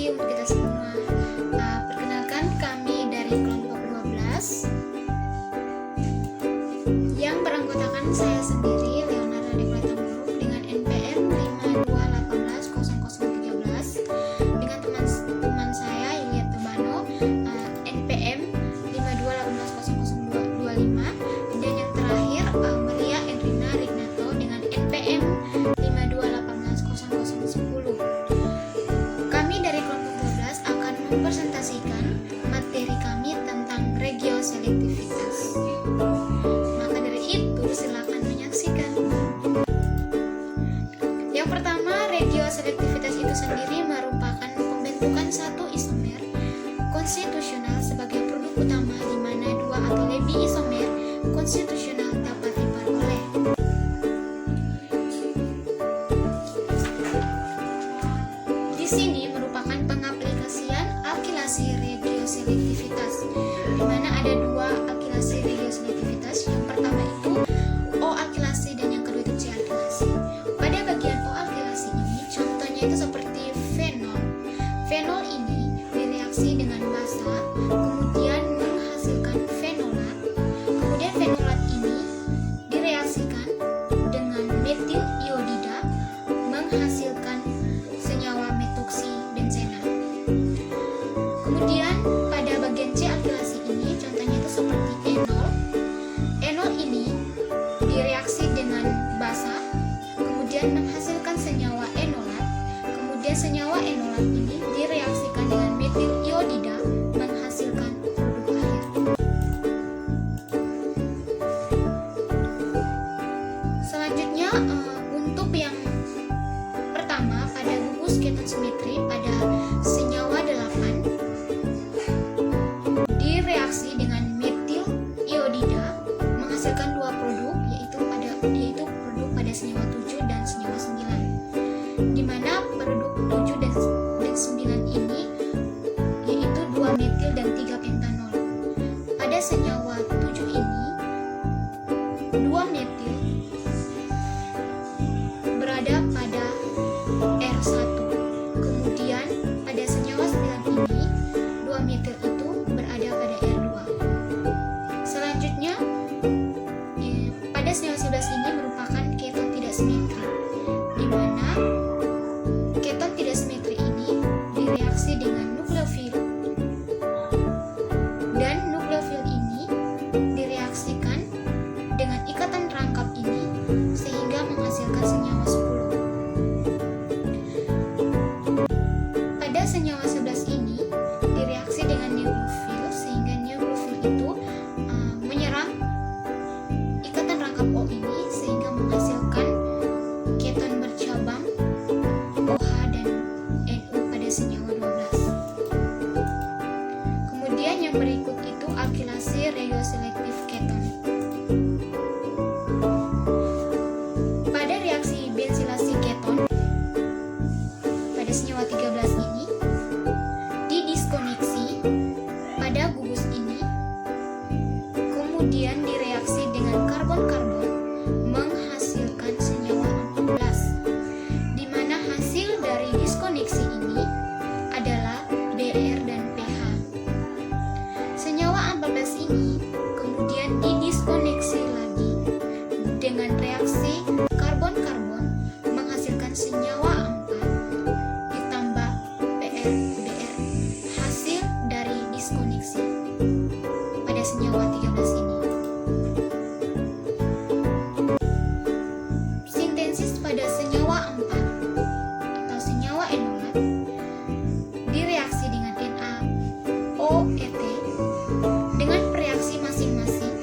pagi untuk kita semua. Perkenalkan, kami dari kelompok 12 yang beranggotakan saya sendiri, Leonardo Dewa Tamburuk, dengan NPM 52180013, dengan teman saya Yulia Tebano, NPM 52180025, dan yang terakhir Maria Endrina Rignato dengan NPM 52180010. Kami dari kelompok 12 akan mempresentasikan materi kami tentang regioselektivitas. Maka dari itu, silakan menyaksikan. Yang pertama, regioselektivitas itu sendiri merupakan pembentukan satu isomer konstitusional sebagai produk utama di mana dua atau lebih isomer konstitusional dapat diperoleh. Di sini merupakan pengaplikasian alkilasi regioselektivitas, di mana ada dua alkilasi regioselektivitas. Yang pertama itu O alkilasi dan yang kedua itu C alkilasi. Pada bagian O alkilasi ini, contohnya itu seperti fenol. Fenol ini direaksi dengan basa, kemudian menghasilkan fenolat. Kemudian fenolat ini direaksikan dengan metil iodida, menghasilkan senyawa metoksibenzena. Kemudian pada bagian C alkilasi ini, contohnya itu seperti enol. Enol ini direaksi dengan basa, kemudian menghasilkan senyawa enolat. Kemudian senyawa enolat ini direaksikan dengan metil iodida, menghasilkan produk akhir. Selanjutnya, untuk yang pertama, pada gugus keton simetri pada senyawa 8 direaksi dengan metil iodida menghasilkan dua produk, yaitu produk pada senyawa 7 dan senyawa 9, di mana produk 7 dan 9 ini yaitu 2 metil dan 3 pentanol. Pada senyawa 7 ini 2 metil berada pada R1. Kemudian pada senyawa 9 ini 2 metil itu berada pada R2. Selanjutnya, pada senyawa 11 ini merupakan keton tidak simetri, di mana keton tidak simetri ini direaksi dengan nukleofil, dan nukleofil ini direaksikan dengan ikatan rangkap ini sehingga menghasilkan senyawa 10. Pada senyawa 11 ini direaksi dengan nuklofil sehingga nuklofil itu menyerang ikatan rangkap O ini sehingga menghasilkan keton bercabang OH dan NU pada senyawa 12. Kemudian yang berikut itu alkilasi regioselektif keton. Pada reaksi bensilasi keton pada senyawa 13 ini didiskoneksi pada gugus ini, kemudian direaksi dengan karbon-karbon menghasilkan senyawa 14, di mana hasil dari diskoneksi ini adalah Br dan pH. Senyawa 14 ini kemudian didiskoneksi lagi dengan reaksi karbon-karbon menghasilkan senyawa 4 ditambah Pr, Br, hasil dari diskoneksi pada senyawa 13 ini. Sintesis pada senyawa 4 atau senyawa enolat direaksi dengan NaOET dengan reaksi masing-masing,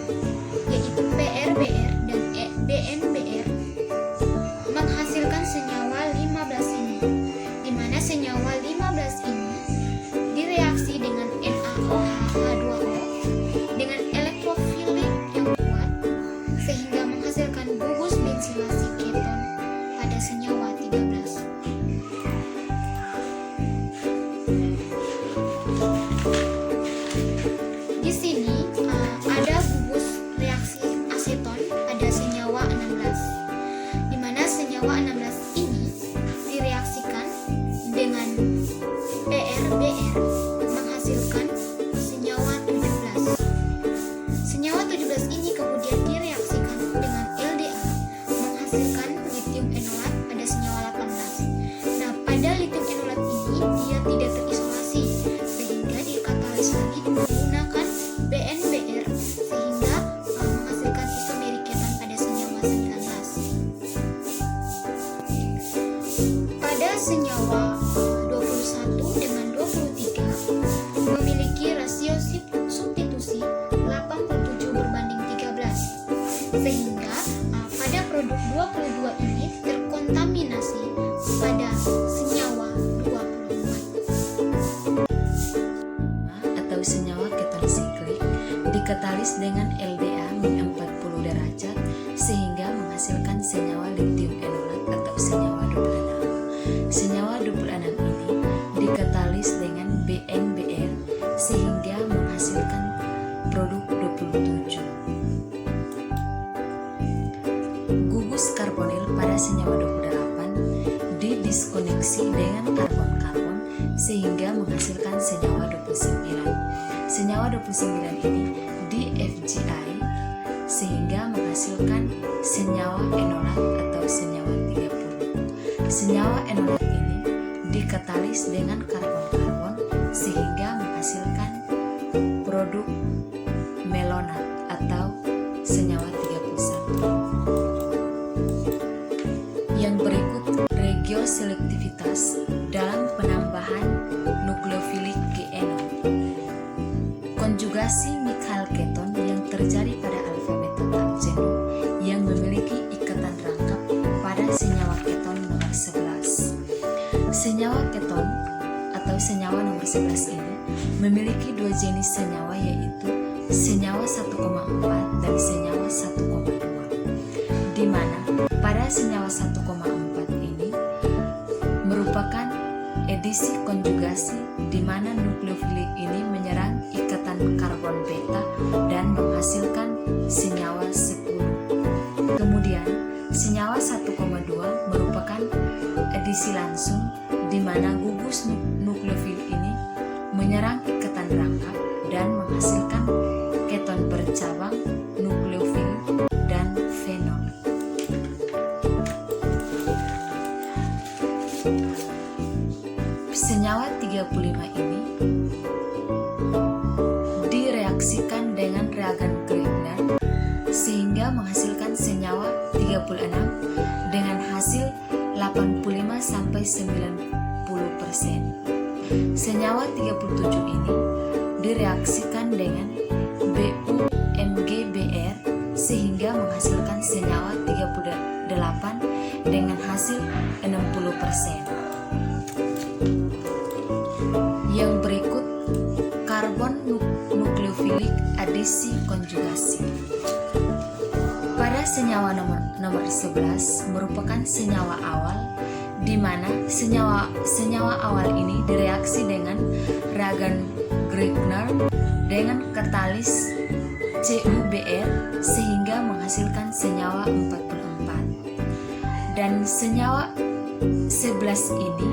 yaitu PrBr dan BnBr, menghasilkan senyawa 15 ini, di mana senyawa 15 ini pada litium enolat ini dia tidak terisolasi sehingga dikatalis lagi menggunakan BNBR sehingga menghasilkan isomeric keton pada senyawa 19. Pada senyawa 21 dengan 23 memiliki rasio substitusi 87:13 sehingga pada produk 22 ini terkontaminasi pada senyawa 24 atau senyawa keton siklik dikatalis dengan LDA min 40 derajat sehingga menghasilkan senyawa litium enolat atau senyawa 26. Senyawa 26 ini dikatalis dengan BNBR sehingga menghasilkan produk 27. Gugus karbonil pada senyawa 28 didiskoneksi dengan karbon-karbon sehingga menghasilkan senyawa 29. Senyawa 29 ini di FGI sehingga menghasilkan senyawa enolat atau senyawa 30. Senyawa enolat ini dikatalis dengan karbon-karbon sehingga menghasilkan produk melonat atau senyawa 31. Yang berikut regioselektivitas dalam penambahan nukleofilik GNO. Konjugasi Michael keton yang terjadi pada alfa beta jenuh yang memiliki ikatan rangkap pada senyawa keton nomor 11. Senyawa keton atau senyawa nomor 11 ini memiliki dua jenis senyawa yaitu senyawa 1,4 dan senyawa 1,2, di mana pada senyawa 1,4 ini merupakan edisi konjugasi di mana nukleofilik ini menyerang ikatan karbon beta dan menghasilkan senyawa 10. Kemudian senyawa 1,2 merupakan edisi langsung di mana gugus nukleofil ini menyerang ikatan rangkap dan menghasilkan keton bercabang, nukleofil, dan fenol. Senyawa 35 ini direaksikan dengan reagen Grignard sehingga menghasilkan senyawa 36 dengan hasil 85-90%. Senyawa 37 ini direaksikan dengan BUMGBR sehingga menghasilkan senyawa 38 dengan hasil 60%. Yang berikut karbon nukleofilik adisi konjugasi. Pada senyawa nomor 11 merupakan senyawa awal di mana senyawa awal ini direaksi dengan reagen Grignard dengan katalis CuBr sehingga menghasilkan senyawa 44. Dan senyawa 11 ini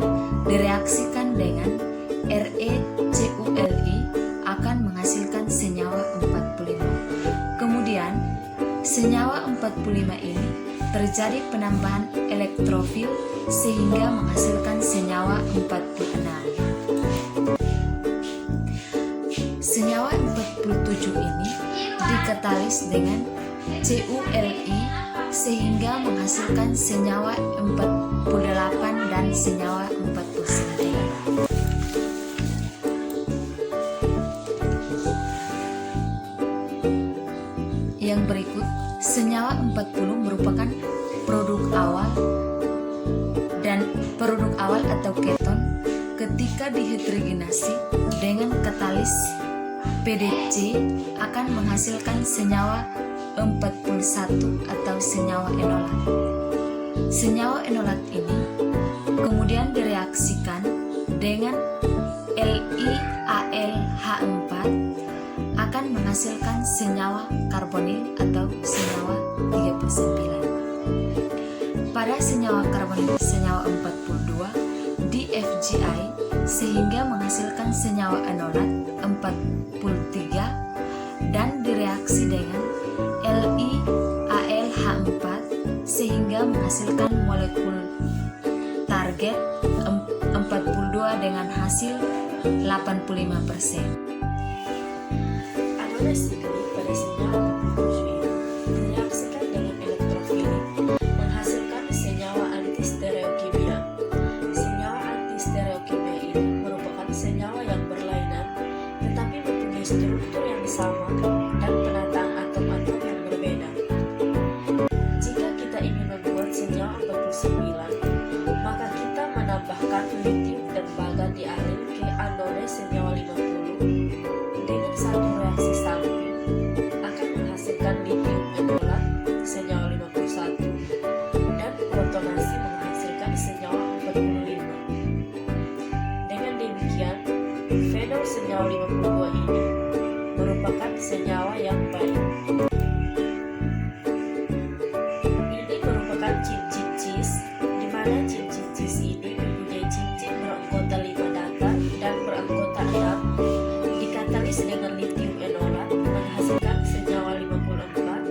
direaksikan dengan ReCuLi akan menghasilkan senyawa 45. Kemudian senyawa 45 ini terjadi penambahan elektrofil sehingga menghasilkan senyawa 46. Senyawa 47 ini dikatalis dengan CuLi sehingga menghasilkan senyawa 48 dan senyawa 49. Yang berikut, senyawa 40 merupakan produk awal atau keton ketika dihidrogenasi dengan katalis PDC akan menghasilkan senyawa 41 atau senyawa enolat. Senyawa enolat ini kemudian direaksikan dengan LiAlH4 akan menghasilkan senyawa karbonil atau senyawa 39. Pada senyawa karbonil senyawa 42 di FGI sehingga menghasilkan senyawa enolat 43 dan direaksi dengan LiAlH4 sehingga menghasilkan molekul target dengan hasil 85%. Anodes ini pada senyawa 27 ini direaksikan dengan elektrofilik menghasilkan senyawa antistereokimia. Senyawa antistereokimia ini merupakan senyawa yang berlainan tetapi mempunyai struktur yang sama dan penataan atom-atom yang berbeda. Jika kita ingin membuat senyawa 49, maka kita menambahkan litium dan baga dialil ke anode senyawa 50 dengan satu reaksi samping akan menghasilkan litium enolat senyawa 51 dan protonasi menghasilkan senyawa 45. Dengan demikian, fenol senyawa 52 ini merupakan senyawa yang baik. Ini merupakan cincin cis, di mana cincin cis ini mempunyai cincin beranggota 5 datar dan beranggota 6, dikatalis dengan litium enolat menghasilkan senyawa 54,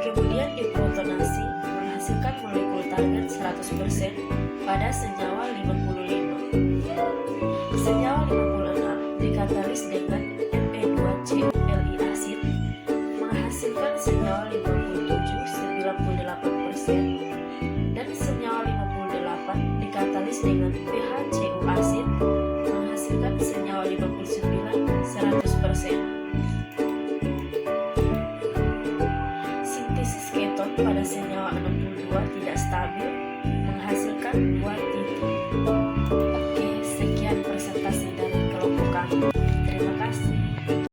kemudian diprotonasi menghasilkan molekul target 100% pada senyawa 55. Senyawa 56 dikatalis dengan Me2CuLi asid menghasilkan senyawa 57 98% dan senyawa 58 dikatalis dengan PHCu asid menghasilkan senyawa 59 100%. Sintesis keton pada senyawa 62 tidak stabil menghasilkan 2 titik. Oke, sekian presentasi dari kelompok kami. Terima kasih.